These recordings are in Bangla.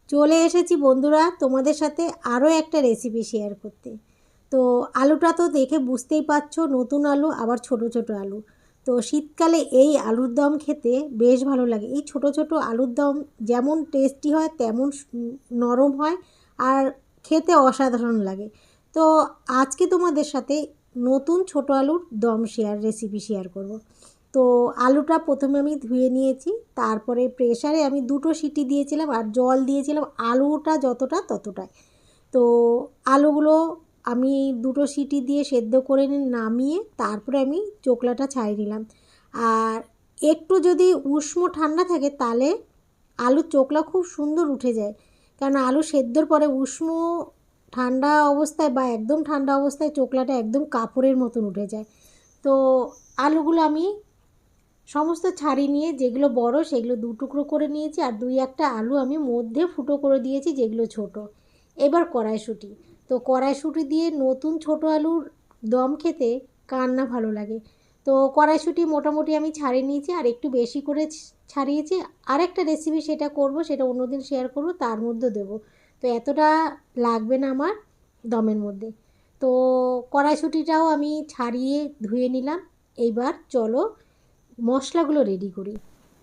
চলে এসেছি বন্ধুরা তোমাদের সাথে আরও একটা রেসিপি শেয়ার করতে। তো আলুটা তো দেখে বুঝতেই পারছো, নতুন আলু, আবার ছোট ছোট আলু। তো শীতকালে এই আলুর দম খেতে বেশ ভালো লাগে। এই ছোট ছোট আলুর দম যেমন টেস্টি হয় তেমন নরম হয় আর খেতে অসাধারণ লাগে। তো আজকে তোমাদের সাথে নতুন ছোট আলুর দম রেসিপি শেয়ার করব। তো আলুটা প্রথমে আমি ধুয়ে নিয়েছি, তারপরে প্রেসারে আমি 2টো সিটি দিয়েছিলাম আর জল দিয়েছিলাম আলুটা যতটা ততটাই। তো আলুগুলো আমি 2টো সিটি দিয়ে সেদ্ধ করে নামিয়ে তারপরে আমি চোকলাটা ছাড়িয়ে নিলাম। আর একটু যদি উষ্ণ ঠান্ডা থাকে তাহলে আলুর চোকলা খুব সুন্দর উঠে যায়, কারণ আলু সেদ্ধর পরে উষ্ণ ঠান্ডা অবস্থায় বা একদম ঠান্ডা অবস্থায় চোকলাটা একদম কাপড়ের মতন উঠে যায়। তো আলুগুলো আমি সমস্ত ছাড়িয়ে নিয়ে যেগুলো বড় সেগুলো 2 টুকরো করে নিয়েছি, আর 2-1টা আলু আমি মধ্যে ফুটো করে দিয়েছি যেগুলো ছোট। এবার কড়াইশুঁটি। তো কড়াইশুঁটি দিয়ে নতুন ছোট আলুর দম খেতে কার না ভালো লাগে। তো কড়াইশুঁটি মোটামুটি আমি ছাড়িয়ে নিয়েছি, আর একটু বেশি করে ছাড়িয়েছি। আরেকটা রেসিপি সেটা করব, সেটা অন্যদিন শেয়ার করব, তার মধ্যে দেবো। তো এতটা লাগবে না আমার দমের মধ্যে। তো কড়াইশুঁটিটাও আমি ছাড়িয়ে ধুয়ে নিলাম। এইবার চলো মশলাগুলো রেডি করি।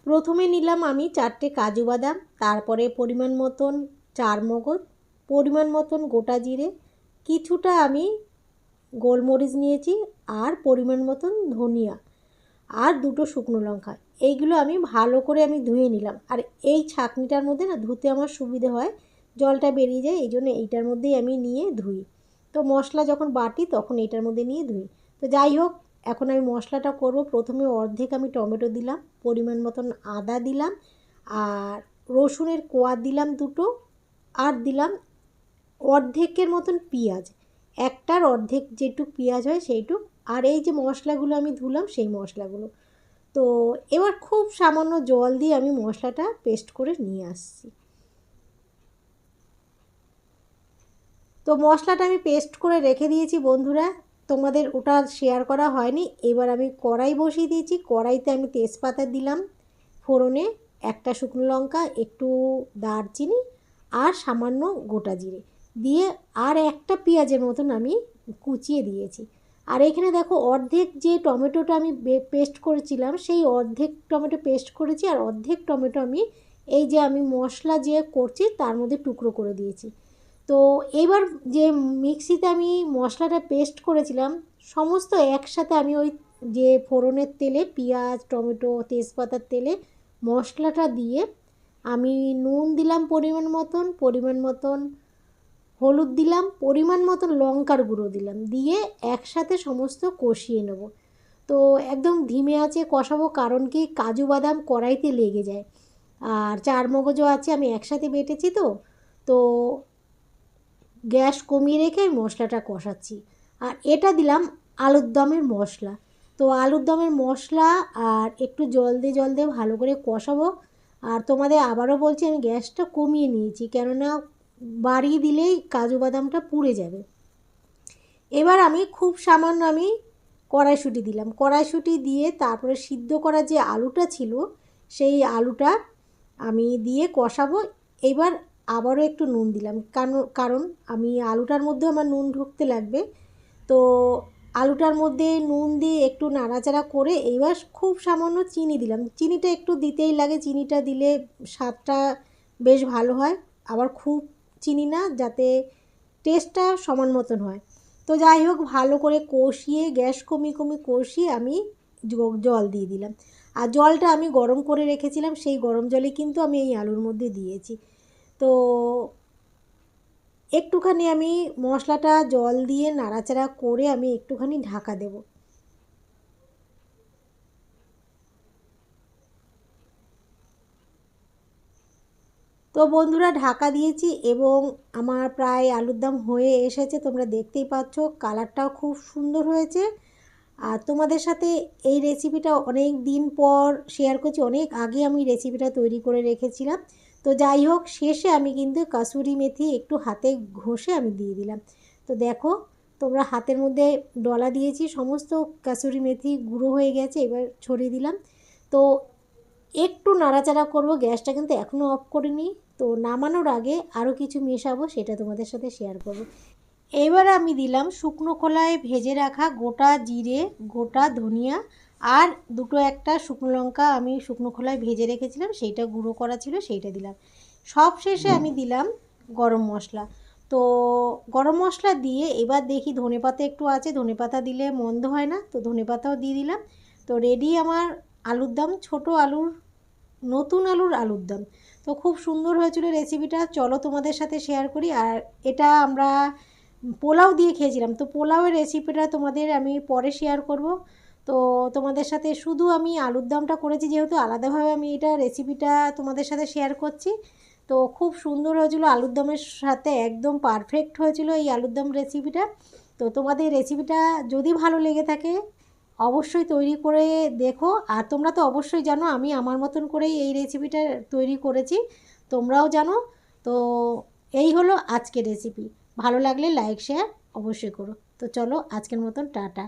প্রথমে নিলাম আমি 4টে কাজু বাদাম, তারপরে পরিমাণ মতন চারমগজ, পরিমাণ মতন গোটা জিরে, কিছুটা আমি গোলমরিচ নিয়েছি, আর পরিমাণ মতন ধনিয়া, আর 2টো শুকনো লঙ্কা। এইগুলো আমি ভালো করে ধুয়ে নিলাম। আর এই ছাঁকনিটার মধ্যে না ধুতে আমার সুবিধে হয়, জলটা বেরিয়ে যায়, এই জন্য এইটার মধ্যেই আমি নিয়ে ধুই। তো মশলা যখন বাটি তখন এটার মধ্যে নিয়ে ধুই। তো যাই হোক, এখন আমি মশলাটা করব। প্রথমে অর্ধেক আমি টমেটো দিলাম, পরিমাণ মতন আদা দিলাম, আর রসুনের কোয়া দিলাম 2টো, আর দিলাম অর্ধেকের মতন পেঁয়াজ, একটার অর্ধেক যেটুক পেঁয়াজ হয় সেইটুক। আর এই যে মশলাগুলো আমি ধুলাম সেই মশলাগুলো। তো এবার খুব সামান্য জল দিয়ে আমি মশলাটা পেস্ট করে নিয়ে আসছি। তো মশলাটা আমি পেস্ট করে রেখে দিয়েছি বন্ধুরা, তোমাদের ওটা শেয়ার করা হয়নি। এবার আমি কড়াই বসিয়ে দিয়েছি, কড়াইতে আমি তেজপাতা দিলাম ফোড়নে, একটা শুকনো লঙ্কা, একটু দারচিনি, আর সামান্য গোটা জিরে দিয়ে, আর একটা পেঁয়াজের মতন আমি কুচিয়ে দিয়েছি। আর এখানে দেখো অর্ধেক যে টমেটোটা আমি পেস্ট করেছিলাম সেই অর্ধেক টমেটো পেস্ট করেছি, আর অর্ধেক টমেটো আমি এই যে আমি মশলা যে করছি তার মধ্যে টুকরো করে দিয়েছি। তো এবার যে মিক্সিতে আমি মশলাটা পেস্ট করেছিলাম সমস্ত একসাথে আমি ওই যে ফোড়নের তেলে পেঁয়াজ টমেটো তেজপাতার তেলে মশলাটা দিয়ে আমি নুন দিলাম পরিমাণ মতন হলুদ দিলাম, পরিমাণ মতন লঙ্কার গুঁড়ো দিলাম, দিয়ে একসাথে সমস্ত কষিয়ে নেব। তো একদম ধিমে আঁচে কষাবো, কারণ কি কাজু বাদাম কড়াইতে লেগে যায়, আর চারমগজও আছে আমি একসাথে বেটেছি। তো তো গ্যাস কমিয়ে রেখে আমি মশলাটা কষাচ্ছি। আর এটা দিলাম আলুর দমের মশলা। তো আলুর দমের মশলা আর একটু জল দিয়ে ভালো করে কষাবো। আর তোমাদের আবারও বলছি আমি গ্যাসটা কমিয়ে নিয়েছি, কেননা বাড়িয়ে দিলেই কাজু বাদামটা পুড়ে যাবে। এবার আমি খুব সামান্য কড়াইশুঁটি দিলাম, কড়াইশুঁটি দিয়ে তারপরে সিদ্ধ করা যে আলুটা ছিল সেই আলুটা আমি দিয়ে কষাবো। এবার আবারও একটু নুন দিলাম, কারণ আমি আলুটার মধ্যে আমার নুন ঢুকতে লাগবে। তো আলুটার মধ্যে নুন দিয়ে একটু নাড়াচাড়া করে এবার খুব সামান্য চিনি দিলাম। চিনিটা একটু দিতেই লাগে, চিনিটা দিলে স্বাদটা বেশ ভালো হয়। আবার খুব চিনি না, যাতে টেস্টটা সমান মতন হয়। তো যাই হোক, ভালো করে কষিয়ে গ্যাস কমিয়ে কষিয়ে আমি জল দিয়ে দিলাম। আর জলটা আমি গরম করে রেখেছিলাম, সেই গরম জলে কিন্তু আমি এই আলুর মধ্যে দিয়েছি। তো একটুখানি আমি মশলাটা জল দিয়ে নাড়াচাড়া করে আমি একটুখানি ঢাকা দেব। তো বন্ধুরা ঢাকা দিয়েছি এবং আমার প্রায় আলুর দম হয়ে এসেছে, তোমরা দেখতেই পাচ্ছ কালারটাও খুব সুন্দর হয়েছে। আর তোমাদের সাথে এই রেসিপিটা অনেক দিন পর শেয়ার করছি, অনেক আগে আমি রেসিপিটা তৈরি করে রেখেছিলাম। তো যাই হোক, শেষে আমি কিন্তু কাসুরি মেথি একটু হাতে ঘষে আমি দিয়ে দিলাম। তো দেখো, তোমরা হাতের মধ্যে ডলা দিয়েছি, সমস্ত কাসুরি মেথি গুঁড়ো হয়ে গেছে, এবার ছড়িয়ে দিলাম। তো একটু নাড়াচাড়া করব, গ্যাসটা কিন্তু এখনও অফ করিনি, তো নামানোর আগে আরও কিছু মেশাবো, সেটা তোমাদের সাথে শেয়ার করব। এবার আমি দিলাম শুকনো খোলায় ভেজে রাখা গোটা জিরে, গোটা ধনিয়া আর দুটো একটা শুকনো লঙ্কা আমি শুকনো খোলায় ভেজে রেখেছিলাম, সেইটা গুঁড়ো করা ছিল, সেইটা দিলাম। সব শেষে আমি দিলাম গরম মশলা। তো গরম মশলা দিয়ে এবার দেখি ধনেপাতা একটু আছে, ধনেপাতা দিলে মন্দ হয় না, তো ধনেপাতাও দিয়ে দিলাম। তো রেডি আমার আলুর দম, ছোটো আলুর, নতুন আলুর আলুর দম। তো খুব সুন্দর হয়েছিল রেসিপিটা, চলো তোমাদের সাথে শেয়ার করি। আর এটা আমরা পোলাও দিয়ে খেয়েছিলাম, তো পোলাওয়ের রেসিপিটা তোমাদের আমি পরে শেয়ার করব। তো তোমাদের সাথে শুধু আমি আলুর দমটা করেছি যেহেতু, আলাদাভাবে আমি এটা রেসিপিটা তোমাদের সাথে শেয়ার করছি। তো খুব সুন্দর হয়েছিল, আলুর দমের সাথে একদম পারফেক্ট হয়েছিল এই আলুর দম রেসিপিটা। তো তোমাদের রেসিপিটা যদি ভালো লেগে থাকে অবশ্যই তৈরি করে দেখো। আর তোমরা তো অবশ্যই জানো আমি আমার মতন করেই এই রেসিপিটা তৈরি করেছি, তোমরাও জানো। তো এই হলো আজকের রেসিপি। ভালো লাগলে লাইক শেয়ার অবশ্যই করো। তো চলো আজকের মতন টাটা।